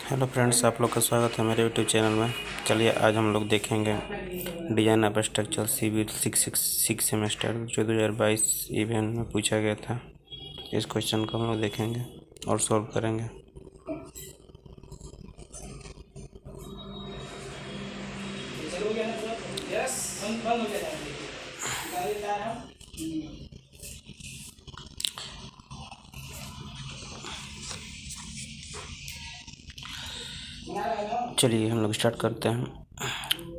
Hello friends, आप लोग का स्वागत है मेरे यूट्यूब चैनल में। चलिए आज हम लोग देखेंगे design of structure civil six semester जो 2022 इवेंट में पूछा गया था। इस क्वेश्चन को हम लोग देखेंगे और सॉल्व करेंगे। चलिए हम लोग स्टार्ट करते हैं।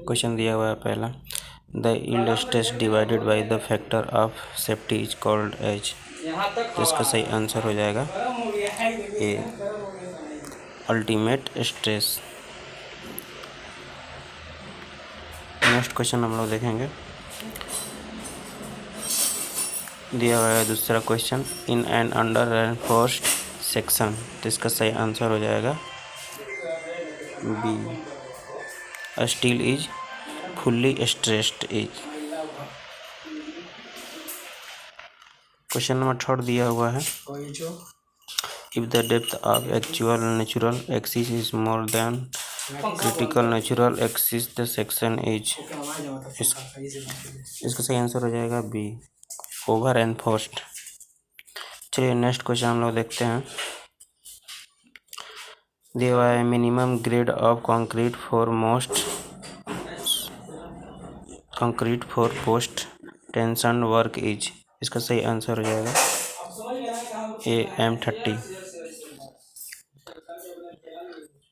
क्वेश्चन दिया हुआ है पहला, the yield stress divided by the factor of safety is called as. तो इसका सही आंसर हो जाएगा A, ultimate stress. Next question हम लोग देखेंगे। दिया हुआ है दूसरा question, in an under reinforced section. तो इसका सही आंसर हो जाएगा B, steel is fully stressed is. Question number 3 दिया हुआ है, if the depth of actual neutral axis is more than critical natural axis the section is. इसका सही आंसर हो जाएगा बी, ओवर एनफोर्स्ड। चलिए नेक्स्ट क्वेश्चन हम लोग देखते हैं। दिया हुआ है, minimum grade of concrete for post tension work is. इसका सही आंसर हो जाएगा ए, M30।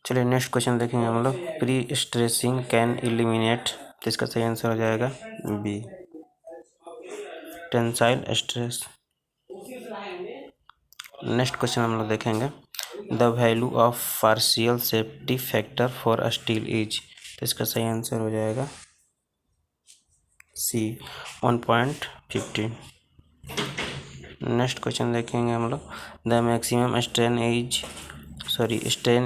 चलिए नेक्स्ट क्वेश्चन देखेंगे हम लोग, प्री स्ट्रेसिंग कैन एलिमिनेट। तो इसका सही आंसर हो जाएगा B, tensile stress. Next question हम लोग देखेंगे, the value of partial safety factor for steel is. तो इसका सही आंसर हो जाएगा सी, 1.15। नेक्स्ट क्वेश्चन देखेंगे हम लोग, the maximum strain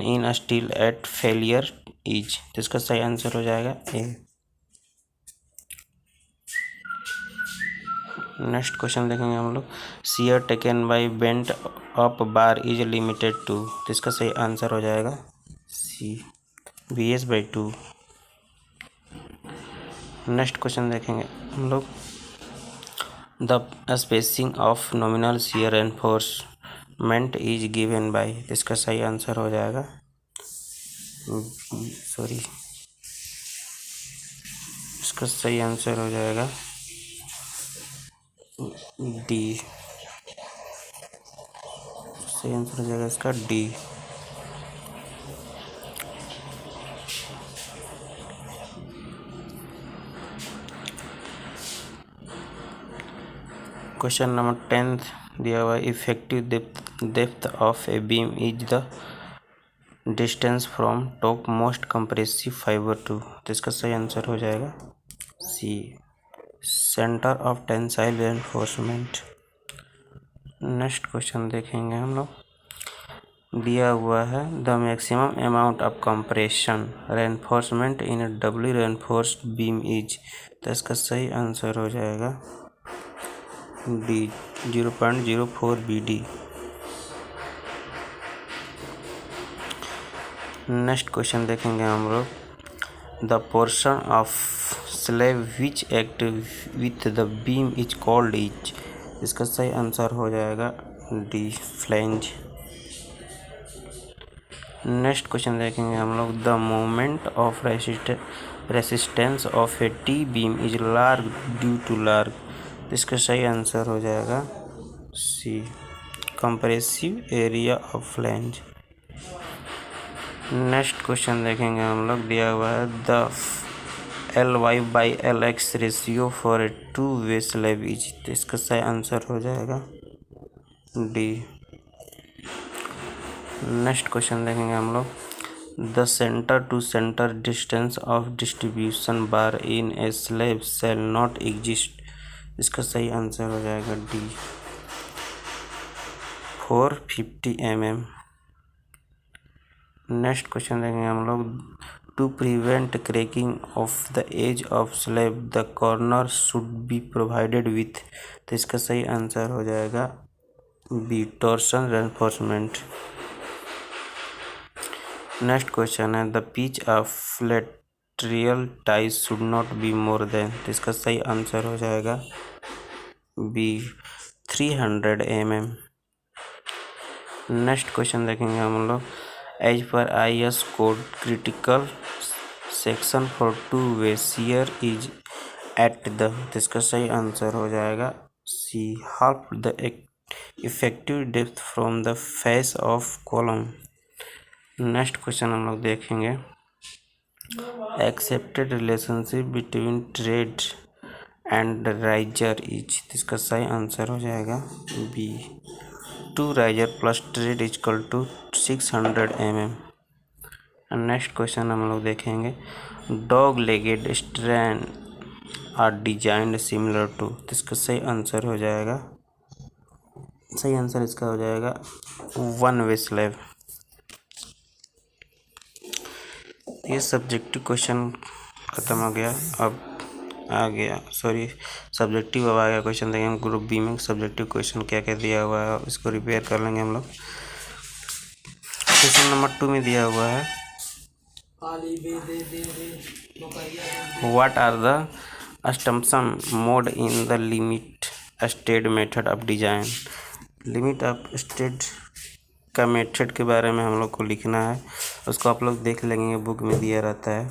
in steel at failure is. तो इसका सही आंसर हो जाएगा ए। नेक्स्ट क्वेश्चन देखेंगे हम लोग, shear taken by bent up bar is limited to. तो इसका सही आंसर हो जाएगा सी, VS/2। नेक्स्ट क्वेश्चन देखेंगे हम लोग, the spacing of nominal shear enforcement is given by. इसका सही आंसर हो जाएगा इसका सही आंसर हो जाएगा डी। सही आंसर हो जाएगा इसका डी। क्वेश्चन नंबर 10 दिया हुआ है, effective depth of a beam is the distance from top most compressive fibre to. तो इसका सही आंसर हो जाएगा C, centre of tensile reinforcement. Next question देखेंगे हम लोग, दिया हुआ है, the maximum amount of compression reinforcement in a doubly reinforced beam is. तो इसका सही आंसर हो जाएगा डी, 0.04 BD। नेक्स्ट क्वेश्चन देखेंगे हम लोग, the portion of slab which act with the beam is called is. इसका सही आंसर हो जाएगा डी, फ्लैंज। नेक्स्ट क्वेश्चन देखेंगे हम लोग, the moment of resistance of a T beam is large due to large. इसका सही आंसर हो जाएगा C, compressive area of flange. Next question देखेंगे हम लोग, दिया हुआ है, the LY/LX ratio for a two way slab is. तो इसका सही आंसर हो जाएगा डी। नेक्स्ट क्वेश्चन देखेंगे हम लोग, the centre to centre distance of distribution bar in a slab shall not exist. इसका सही आंसर हो जाएगा डी, 450 mm। नेक्स्ट क्वेश्चन देखेंगे हम लोग, to prevent cracking of the edge of slab the corner should be provided with. तो इसका सही आंसर हो जाएगा B, torsion reinforcement. Next question है the pitch of lateral ties should not be more than, तो इसका सही आंसर हो जाएगा बी 300 mm। नेक्स्ट क्वेश्चन देखेंगे हम लोग एज पर IS code critical section for two way shear is at the, तो इसका सही आंसर हो जाएगा C half the effective depth from the face of column. Next question हम लोग देखेंगे accepted relationship between tread and riser is, इसका सही आंसर हो जाएगा B 2 riser plus tread equal to 600 mm। Next question हम लोग देखेंगे dog legged strand are designed similar to, तो इसका सही आंसर हो जाएगा, सही आंसर इसका हो जाएगा 1 वे स्लेव। ये सब्जेक्टिव क्वेश्चन खत्म हो गया, अब आ गया सब्जेक्टिव अब आ गया क्वेश्चन देखेंगे ग्रुप बी में सब्जेक्टिव क्वेश्चन क्या क्या दिया हुआ है, इसको रिपेयर कर लेंगे हम लोग। क्वेश्चन नंबर 2 में दिया हुआ है what are the assumption mode in the limit state method of design, limit of state का मेथड के बारे में हम लोग को लिखना है, उसको आप लोग देख लेंगे बुक में दिया रहता है।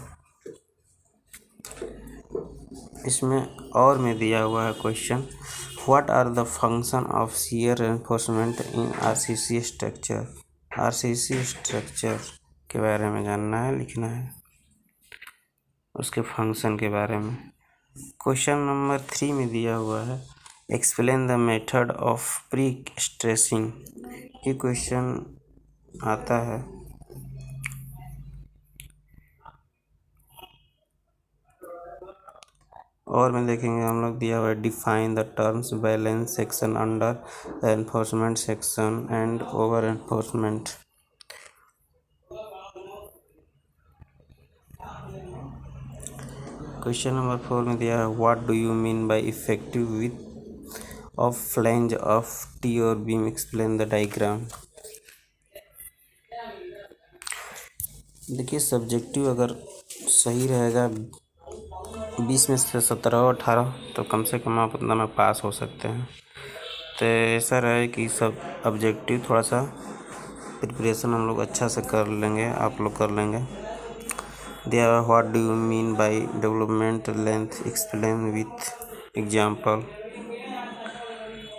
इसमें और में दिया हुआ है question what are the function of shear enforcement in RCC structure, RCC structure के बारे में जानना है, लिखना है उसके फंक्शन के बारे में। क्वेश्चन नंबर 3 में दिया हुआ है explain the method of pre stressing, ये क्वेश्चन आता है। और में देखेंगे हम लोग दिया हुआ है define the terms balance section under enforcement section and over enforcement. Question number 4 में दिया है what do you mean bye effective width of flange of T और बीम, एक्सप्लेन द डायग्राम। देखिए सब्जेक्टिव अगर सही रहेगा 20 में से 17-18 तो कम से कम आप उतना में पास हो सकते हैं। तो ऐसा रहे कि सब ऑब्जेक्टिव थोड़ा सा प्रिपरेशन हम लोग अच्छा से कर लेंगे, आप लोग कर लेंगे। दिया हुआ what do you mean by development length, explain with example.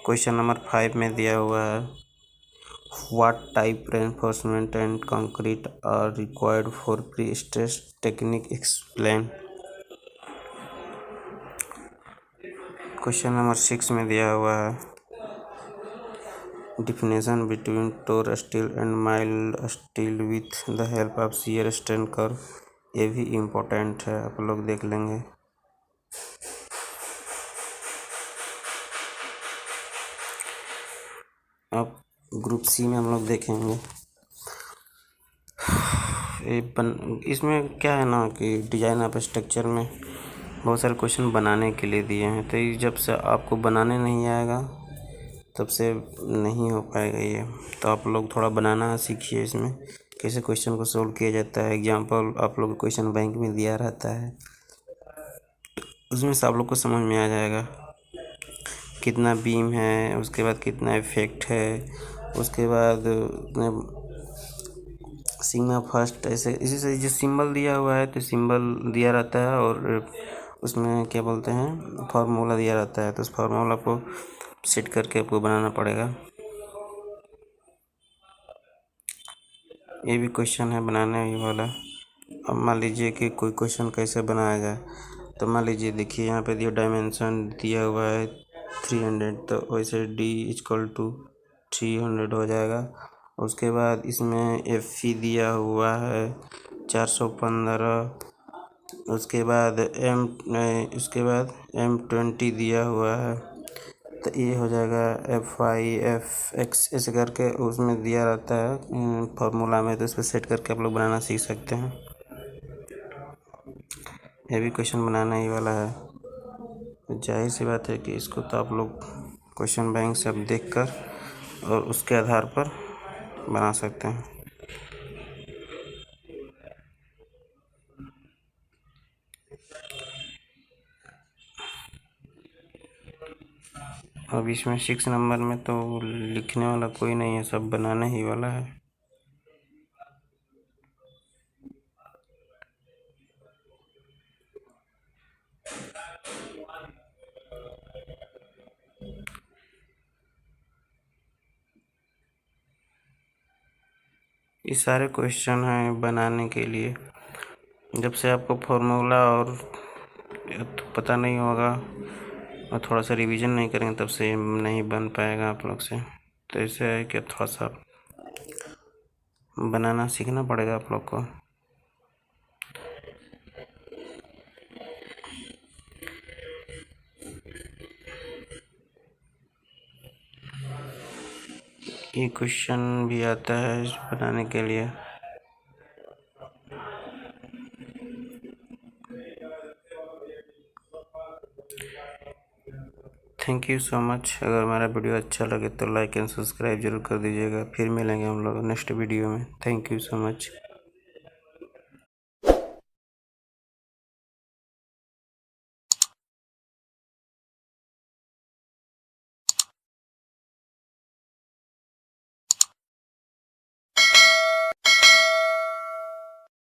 Question number 5 में दिया हुआ है what type reinforcement and concrete are required for pre stress technique, explain. Question number 6 में दिया हुआ है definition between tor steel and mild steel with the help of shear strain curve, ये भी इम्पोर्टेंट है, आप लोग देख लेंगे। अब ग्रुप सी में हम लोग देखेंगे इसमें क्या है ना कि डिजाइन ऑफ स्ट्रक्चर में बहुत सारे क्वेश्चन बनाने के लिए दिए हैं, तो ये जब से आपको बनाने नहीं आएगा तब से नहीं हो पाएगा ये, तो आप लोग थोड़ा बनाना सीखिए, इसमें कैसे क्वेश्चन को सोल्व किया जाता है। एग्जांपल आप लोग को क्वेश्चन बैंक में दिया रहता है, उसमें से आप लोग को समझ में आ जाएगा कितना बीम है, उसके बाद कितना इफेक्ट है, उसके बाद सिग्मा फर्स्ट, ऐसे इसी से जो सिंबल दिया हुआ है तो सिंबल दिया रहता है और उसमें क्या बोलते हैं फार्मूला दिया रहता है, तो उस फार्मूला को सेट करके आपको बनाना पड़ेगा। ये भी क्वेश्चन है बनाने वाला। अब मान लीजिए कि कोई क्वेश्चन कैसे बनाया जाए, तो मान लीजिए देखिए यहाँ पे दिया डायमेंशन दिया हुआ है 300, तो वैसे d इक्वल टू 300 हो जाएगा। उसके बाद इसमें Fe दिया हुआ है 415, उसके बाद M20 दिया हुआ है, तो ये हो जाएगा Fi Fx, ऐसे करके उसमें दिया रहता है फार्मूला में, तो इस पर सेट करके आप लोग बनाना सीख सकते हैं। ये भी क्वेश्चन बनाना ही वाला है, जाहिर सी बात है कि इसको तो आप लोग क्वेश्चन बैंक से अब देखकर और उसके आधार पर बना सकते हैं। अब इसमें 6 नंबर में तो लिखने वाला कोई नहीं है, सब बनाने ही वाला है। ये सारे क्वेश्चन हैं बनाने के लिए। जब से आपको फॉर्मूला और तो पता नहीं होगा और थोड़ा सा रिवीजन नहीं करेंगे तब से नहीं बन पाएगा आप लोग से। तो ऐसे है कि थोड़ा सा बनाना सीखना पड़ेगा आप लोग को। ये क्वेश्चन भी आता है बनाने के लिए। Thank you so much. अगर हमारा वीडियो अच्छा लगे तो लाइक एंड सब्सक्राइब जरूर कर दीजिएगा। फिर मिलेंगे हम लोग नेक्स्ट वीडियो में। Thank you so much.